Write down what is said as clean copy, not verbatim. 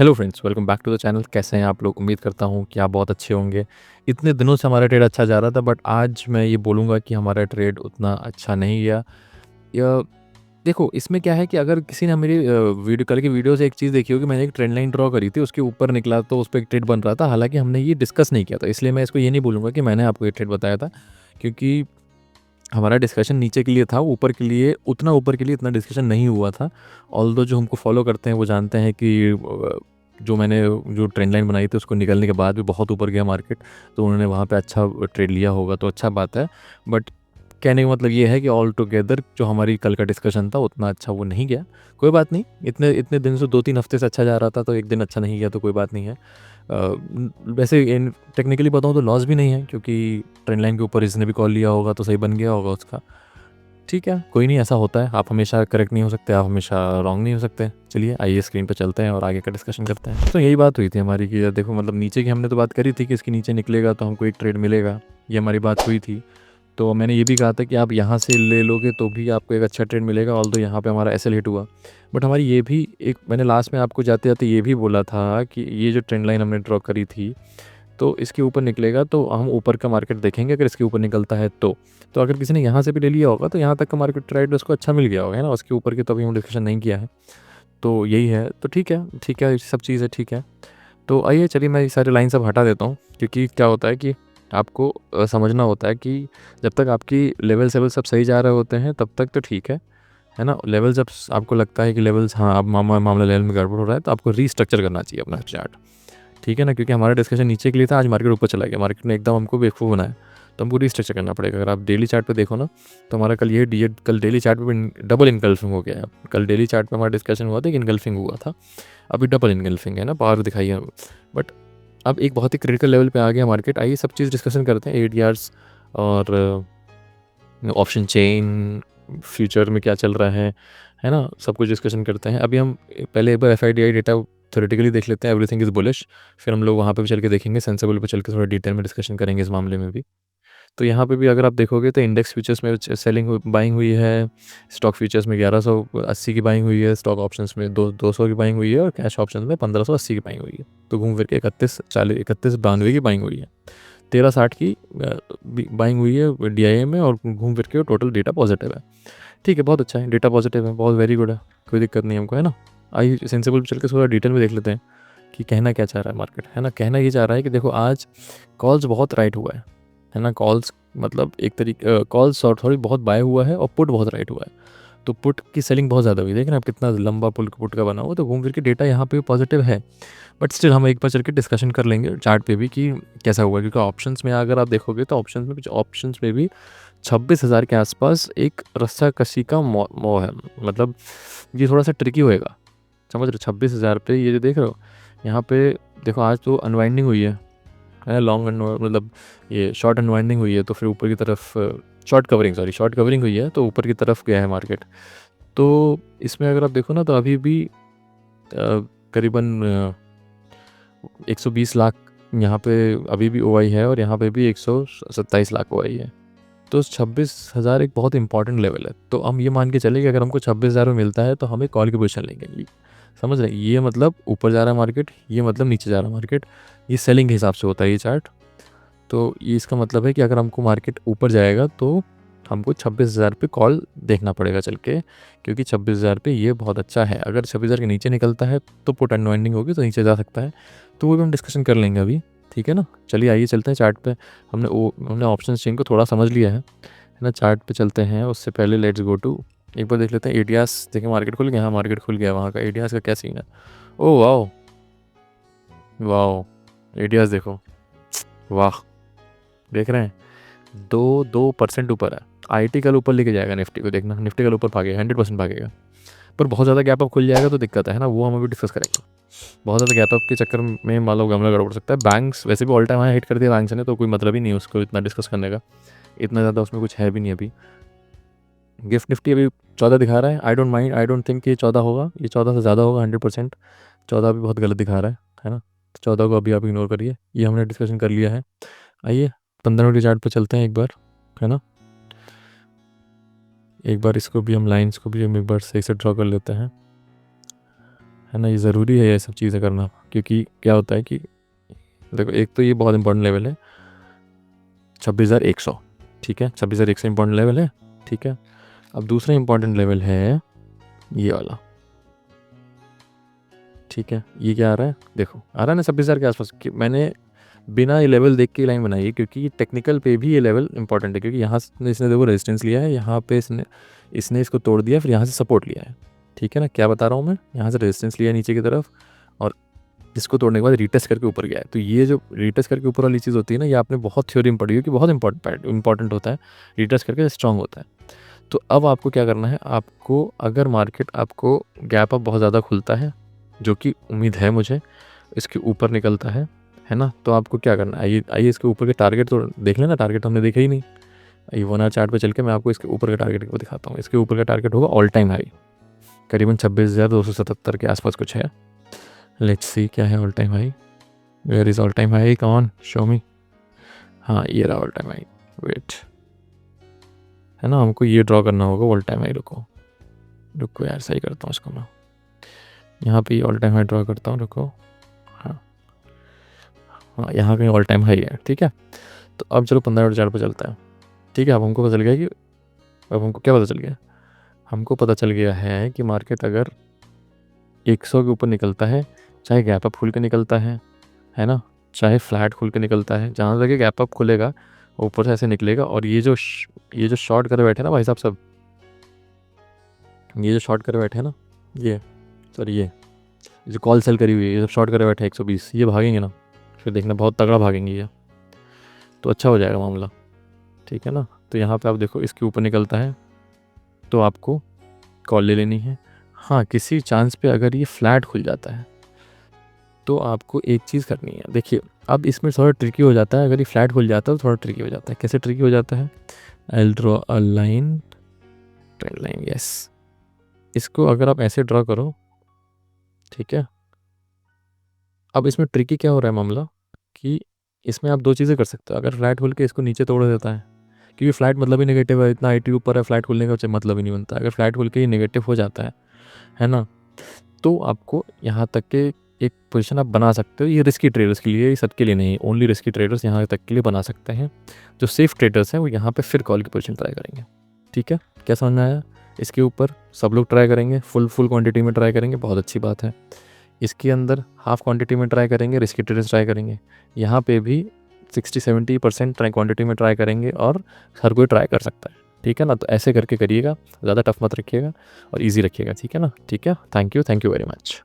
Hello friends, welcome back to the channel. कैसे हैं आप लोग? उम्मीद करता हूँ कि आप बहुत अच्छे होंगे। इतने दिनों से हमारा ट्रेड अच्छा जा रहा था, बट आज मैं ये बोलूँगा कि हमारा ट्रेड उतना अच्छा नहीं गया। या देखो, इसमें क्या है कि अगर किसी ने मेरी वीडियो कल की वीडियो से एक चीज़ देखी होगी, मैंने एक ट्रेंड लाइन ड्रॉ करी थी, उसके ऊपर निकला तो उस पे एक ट्रेड बन रहा था। हालाँकि हमने ये डिस्कस नहीं किया था, इसलिए मैं इसको ये नहीं बोलूँगा कि मैंने आपको ये ट्रेड बताया था, क्योंकि हमारा डिस्कशन नीचे के लिए था, ऊपर के लिए इतना डिस्कशन नहीं हुआ था। ऑल्दो जो हमको फॉलो करते हैं वो जानते हैं कि जो ट्रेंड लाइन बनाई थी उसको निकलने के बाद भी बहुत ऊपर गया मार्केट, तो उन्होंने वहाँ पे अच्छा ट्रेड लिया होगा, तो अच्छा बात है। बट कहने का मतलब ये है कि ऑल टुगेदर जो हमारी कल का डिस्कशन था उतना अच्छा वो नहीं गया। कोई बात नहीं, इतने इतने दिन से 2-3 हफ्ते से अच्छा जा रहा था, तो एक दिन अच्छा नहीं गया तो कोई बात नहीं है। वैसे इन टेक्निकली बताऊँ तो लॉस भी नहीं है, क्योंकि ट्रेंड लाइन के ऊपर इसने भी कॉल लिया होगा तो सही बन गया होगा उसका। ठीक है, कोई नहीं, ऐसा होता है। आप हमेशा करेक्ट नहीं हो सकते, आप हमेशा रॉन्ग नहीं हो सकते। चलिए आइए स्क्रीन पे चलते हैं और आगे का डिस्कशन करते हैं। तो यही बात हुई थी हमारी कि यार देखो, मतलब नीचे की हमने तो बात करी थी कि इसके नीचे निकलेगा तो हमको एक ट्रेड मिलेगा, ये हमारी बात हुई थी। तो मैंने ये भी कहा था कि आप यहाँ से ले लोगे तो भी आपको एक अच्छा ट्रेड मिलेगा, ऑल्दो यहाँ पे हमारा एसएल हिट हुआ। बट हमारी ये भी एक, मैंने लास्ट में आपको जाते जाते ये भी बोला था कि ये जो ट्रेंड लाइन हमने ड्रॉ करी थी, तो इसके ऊपर निकलेगा तो हम ऊपर का मार्केट देखेंगे, अगर इसके ऊपर निकलता है तो अगर किसी ने यहाँ से भी ले लिया होगा तो यहाँ तक का मार्केट ट्रेड उसको अच्छा मिल गया होगा, है ना। उसके ऊपर की तो अभी हम डिस्कशन नहीं किया है, तो यही है। तो ठीक है, सब चीज़ है, ठीक है। तो आइए चलिए मैं ये सारे लाइन सब हटा देता हूँ, क्योंकि क्या होता है कि आपको समझना होता है कि जब तक आपकी लेवल सब सही जा रहे होते हैं तब तक तो ठीक है ना। लेवल जब आपको लगता है कि लेवल्स, हाँ, अब मामला लेवल में गड़बड़ हो रहा है, तो आपको रीस्ट्रक्चर करना चाहिए अपना चार्ट। ठीक है ना, क्योंकि हमारा डिस्कशन नीचे के लिए था, आज मार्केट ऊपर चला गया, मार्केट ने एकदम हमको बेवकूफ़ बनाया, तो हमको रीस्ट्रक्चर करना पड़ेगा। अगर आप डेली चार्ट पे देखो ना, तो हमारा कल डेली चार्ट पे भी डबल इनगल्फिंग हो गया है। कल डेली चार्ट पे हमारा डिस्कशन हुआ था कि इनगल्फिंग हुआ था, अभी डबल इनगल्फिंग है ना, पावर दिखाई है। बट अब एक बहुत ही क्रिटिकल लेवल पे आ गया मार्केट। आइए सब चीज़ डिस्कशन करते हैं, एडीआर्स और ऑप्शन चेन, फ्यूचर में क्या चल रहा है ना, सब कुछ डिस्कशन करते हैं। अभी हम पहले एक बार एफआईडीआई डेटा थ्योरेटिकली देख लेते हैं, एवरीथिंग इज़ बुलिश। फिर हम लोग वहाँ पे भी चल के देखेंगे, सेंसिबल पे चल के थोड़ा डिटेल में डिस्कशन करेंगे इस मामले में भी। तो यहाँ पे भी अगर आप देखोगे तो इंडेक्स फ्यूचर्स में बाइंग हुई है, स्टॉक फ्यूचर्स में 1180 की बाइंग हुई है, स्टॉक ऑप्शंस में 200 की बाइंग हुई है, और कैश ऑप्शंस में 1580 की बाइंग हुई है। तो घूम फिर के 3192 की बाइंग हुई है, 1360 की बाइंग हुई है डीआईए में, और घूम फिर के टोटल डेटा पॉजिटिव है। ठीक है, बहुत अच्छा है, डेटा पॉजिटिव है, बहुत वेरी गुड है, कोई दिक्कत नहीं हमको, है ना। आइए सेंसिबल चल के थोड़ा डिटेल में देख लेते हैं कि कहना क्या चाह रहा है मार्केट, है ना। कहना ये चाह रहा है कि देखो, आज कॉल्स बहुत राइट हुआ है ना। कॉल्स मतलब एक तरीके, कॉल्स और थोड़ी बहुत बाय हुआ है, और पुट बहुत राइट हुआ है। तो पुट की सेलिंग बहुत ज़्यादा हुई, देख रहे हैं आप कितना लंबा पुल पुट का बना हुआ, तो घूम फिर के डेटा यहाँ पे पॉजिटिव है। बट स्टिल हम एक बार चल के डिस्कशन कर लेंगे चार्ट पे भी कि कैसा हुआ, क्योंकि ऑप्शंस में अगर आप देखोगे तो ऑप्शंस में भी 26,000 के आसपास एक रस्साकशी का मोह है। मतलब ये थोड़ा सा ट्रिकी होएगा, समझ रहे हो। 26,000 पे ये जो देख रहे हो, यहाँ पे देखो, आज तो अनवाइंडिंग हुई है लॉन्ग, मतलब ये शॉर्ट अनवाइंडिंग हुई है, तो फिर ऊपर की तरफ शॉर्ट कवरिंग हुई है, तो ऊपर की तरफ गया है मार्केट। तो इसमें अगर आप देखो ना, तो अभी भी करीबन 120 लाख यहाँ पे अभी भी ओआई है, और यहाँ पे भी 127 लाख ओआई है। तो 26,000 एक बहुत इंपॉर्टेंट लेवल है। तो हम ये मान के चले कि अगर हमको 26,000 में मिलता है तो हम एक कॉल की पोजीशन लेंगे। समझ रहे हैं? ये मतलब ऊपर जा रहा है मार्केट, ये मतलब नीचे जा रहा है मार्केट, ये सेलिंग के हिसाब से होता है ये चार्ट। तो ये इसका मतलब है कि अगर हमको मार्केट ऊपर जाएगा तो हमको 26,000 पे कॉल देखना पड़ेगा चल के, क्योंकि 26,000 पे ये बहुत अच्छा है। अगर 26,000 के नीचे निकलता है तो पुट अनवाइंडिंग होगी, तो नीचे जा सकता है। तो वो भी हम डिस्कशन कर लेंगे अभी, ठीक है ना। चलिए आइए चलते हैं चार्ट पे। हमने ऑप्शन चेन को थोड़ा समझ लिया है ना। चार्ट पे चलते हैं, उससे पहले लेट्स गो टू, एक बार देख लेते हैं एडियास। देखें मार्केट खुल गया, हाँ मार्केट खुल गया, वहाँ का एडियास का क्या सीन है। ओ वाओ, वाओ, एडियास देखो, वाह, देख रहे हैं, 2% ऊपर है। आईटी कल ऊपर लेके जाएगा निफ्टी को, देखना निफ्टी कल ऊपर भागेगा, 100% भागेगा। पर बहुत ज़्यादा गैप अप खुल जाएगा तो दिक्कत है ना, वो हम अभी डिस्कस करेंगे। बहुत ज़्यादा गैप अप के चक्कर में मान लो गमला गड़बड़ सकता है। बैंक्स वैसे भी ऑल टाइम हाई हिट कर दिया बैंक्स ने, तो कोई मतलब ही नहीं है उसको इतना डिस्कस करने का, इतना ज़्यादा उसमें कुछ है भी नहीं अभी। गिफ्ट निफ्टी अभी 14 दिखा रहा है, आई डोंट थिंक ये 14 होगा, ये 14 से ज़्यादा होगा 100%। 14 भी बहुत गलत दिखा रहा है ना। तो 14 को अभी आप इग्नोर करिए, ये हमने डिस्कशन कर लिया है। आइए 15 मिनट के चार्ट पर चलते हैं एक बार, है ना। एक बार इसको भी हम लाइंस को भी हम एक बार सही से ड्रॉ कर लेते हैं, है ना? ये ज़रूरी है ये सब चीज़ें करना, क्योंकि क्या होता है कि देखो, एक तो ये बहुत इंपॉर्टेंट लेवल है 26,100, ठीक है? 26,100 इंपॉर्टेंट लेवल है, ठीक है? अब दूसरा इंपॉर्टेंट लेवल है ये वाला, ठीक है? ये क्या आ रहा है? देखो, आ रहा है ना 26,000 के आसपास। कि मैंने बिना ये लेवल देख के लाइन बनाई है, क्योंकि टेक्निकल पे भी ये लेवल इंपॉर्टेंट है, क्योंकि यहाँ से इसने देखो रेजिस्टेंस लिया है, यहाँ पे इसने इसको तोड़ दिया, फिर यहाँ से सपोर्ट लिया है, ठीक है ना? क्या बता रहा हूँ मैं, यहाँ से रेजिस्टेंस लिया नीचे की तरफ, और इसको तोड़ने के बाद रीटेस्ट करके ऊपर गया है। तो ये जो रीटेस्ट करके ऊपर वाली चीज़ होती है ना, ये आपने बहुत थ्योरी में पढ़ी हो कि बहुत इंपॉर्टेंट होता है, रीटेस्ट करके स्ट्रांग होता है। तो अब आपको क्या करना है, आपको अगर मार्केट आपको गैप अप बहुत ज़्यादा खुलता है, जो कि उम्मीद है मुझे, इसके ऊपर निकलता है ना? तो आपको क्या करना है, आइए इसके ऊपर के टारगेट तो देख लेना। टारगेट हमने देखा ही नहीं। ये 1 आवर चार्ट पे चल के मैं आपको इसके ऊपर का टारगेट को दिखाता हूँ। इसके ऊपर का टारगेट होगा ऑल टाइम हाई, करीबन 26,277 के आसपास कुछ है। लेट्स सी क्या है all time high. Where is all time high, come on show me. हाँ, ये रहा ऑल टाइम हाई। वेट, है ना? हमको ये ड्रॉ करना होगा ऑल टाइम हाई। रुको यार, सही करता हूँ इसको मैं। यहाँ पे ऑल टाइम हाई ड्रॉ करता हूँ, रुको। हाँ हाँ, यहाँ कहीं ऑल टाइम हाई है, ठीक है? तो अब चलो 15 चार्ट पर चलता है, ठीक है? अब हमको पता चल गया कि, अब हमको क्या पता चल गया? हमको पता चल गया है कि मार्केट अगर 100 के ऊपर निकलता है, चाहे गैप अप खुल के निकलता है ना? चाहे फ्लैट खुल के निकलता है, जहाँ तक गैप अप खुलेगा ऊपर से ऐसे निकलेगा। और ये जो शॉर्ट करे बैठे ना भाई साहब सब, ये जो शॉर्ट करे बैठे हैं ना, ये सॉरी ये जो कॉल सेल करी हुई है, ये सब शॉर्ट करे बैठे 120, ये भागेंगे ना, फिर देखना बहुत तगड़ा भागेंगे ये, तो अच्छा हो जाएगा मामला, ठीक है ना? तो यहाँ पे आप देखो, इसके ऊपर निकलता है तो आपको कॉल ले लेनी है। हाँ, किसी चांस पे अगर ये फ्लैट खुल जाता है तो आपको एक चीज़ करनी है। देखिए, अब इसमें थोड़ा ट्रिकी हो जाता है। अगर ये फ्लैट खुल जाता है तो थोड़ा ट्रिकी हो जाता है। कैसे ट्रिकी हो जाता है? I will draw a line, trend line, yes. इसको अगर आप ऐसे ड्रॉ करो, ठीक है? अब इसमें ट्रिकी क्या हो रहा है मामला, कि इसमें आप दो चीज़ें कर सकते हो। अगर फ्लैट खुल के इसको नीचे तोड़ देता है, क्योंकि फ्लैट मतलब ही नेगेटिव है, इतना 80 ऊपर है, फ्लैट खुलने का मतलब ही नहीं बनता। अगर फ्लैट खुल के ही नेगेटिव हो जाता है ना? तो आपको यहाँ तक के एक पोजीशन आप बना सकते हो। ये रिस्की ट्रेडर्स के लिए, ये सबके लिए नहीं, ओनली रिस्की ट्रेडर्स यहाँ तक के लिए बना सकते हैं। जो सेफ ट्रेडर्स हैं वो यहाँ पे फिर कॉल की पोजीशन ट्राई करेंगे, ठीक है? क्या समझ में आया? इसके ऊपर सब लोग ट्राई करेंगे, फुल क्वांटिटी में ट्राई करेंगे, बहुत अच्छी बात है। इसके अंदर हाफ क्वांटिटी में ट्राई करेंगे, रिस्की ट्रेडर्स ट्राई करेंगे। यहाँ पे भी 60-70% ट्राई क्वांटिटी में ट्राई करेंगे, और हर कोई ट्राई कर सकता है, ठीक है ना? तो ऐसे करके करिएगा, ज़्यादा टफ मत रखिएगा और इजी रखिएगा, ठीक है ना? ठीक है, थैंक यू वेरी मच।